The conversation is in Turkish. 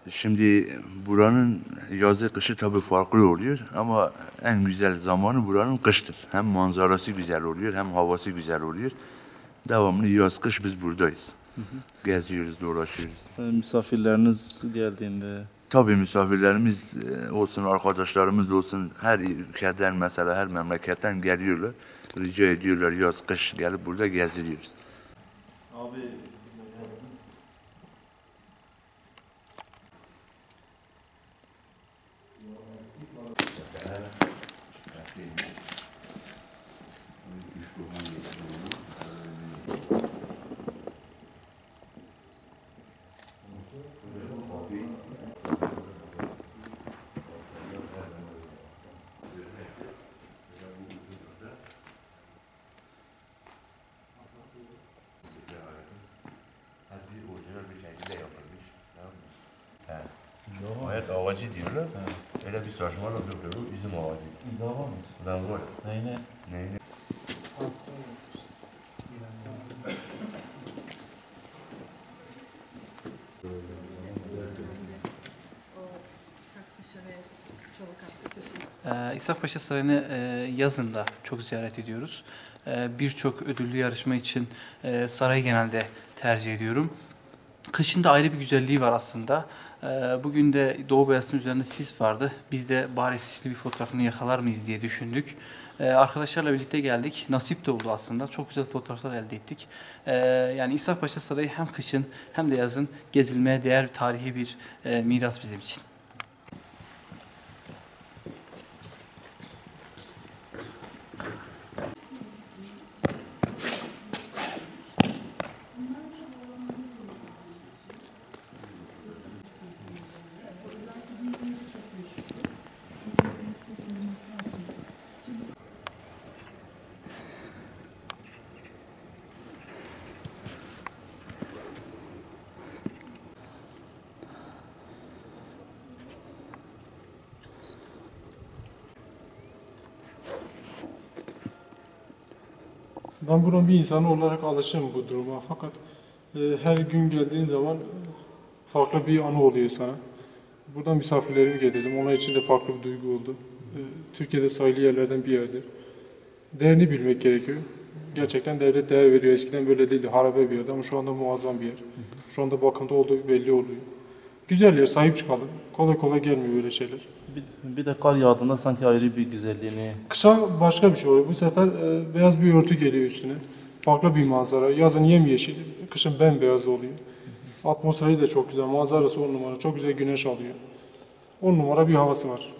Şimdi buranın yazı kışı tabii farklı oluyor ama en güzel zamanı buranın kıştır. Hem manzarası güzel oluyor hem havası güzel oluyor. Devamlı yaz kış biz buradayız. Geziyoruz, dolaşıyoruz. Misafirleriniz geldiğinde Tabii misafirlerimiz olsun, arkadaşlarımız olsun her ülkeden mesela her memleketten geliyorlar. Rica ediyorlar yaz kış gelip burada gezdiriyoruz. abi Evet, ağacı diyorlar. Öyle bir saçmalık yoktur. O bizim ağacı. İdava mı? Ben var. Neyine? Neyini? İshak Paşa Sarayı'nı yazın da çok ziyaret ediyoruz. Birçok ödüllü yarışma için sarayı genelde tercih ediyorum. Kışın da ayrı bir güzelliği var aslında. Bugün de Doğu Beyazıt'ın üzerinde sis vardı. Biz de bari sisli bir fotoğrafını yakalar mıyız diye düşündük. Arkadaşlarla birlikte geldik. Nasip de oldu aslında. Çok güzel fotoğraflar elde ettik. Yani İshak Paşa Sarayı hem kışın hem de yazın gezilmeye değer tarihi bir miras bizim için. Ben buranın bir insanı olarak alışığım bu duruma fakat her gün geldiğin zaman farklı bir anı oluyor sana. Buradan misafirlerimi getirdim. Onlar için de farklı bir duygu oldu. Türkiye'de sayılı yerlerden bir yerdir. Değerini bilmek gerekiyor. Gerçekten devlet değer veriyor. Eskiden böyle değildi. Harabe bir yerdi ama şu anda muazzam bir yer. Şu anda bakımda olduğu belli oluyor. Güzel yer, sahip çıkalım. Kolay kolay gelmiyor böyle şeyler. Bir de kar yağdığında sanki ayrı bir güzelliğini. Kışa başka bir şey oluyor. Bu sefer beyaz bir örtü geliyor üstüne. Farklı bir manzara. Yazın yemyeşil, kışın bembeyaz oluyor. Atmosferi de çok güzel. Manzarası 10 numara. Çok güzel güneş alıyor. 10 numara bir havası var.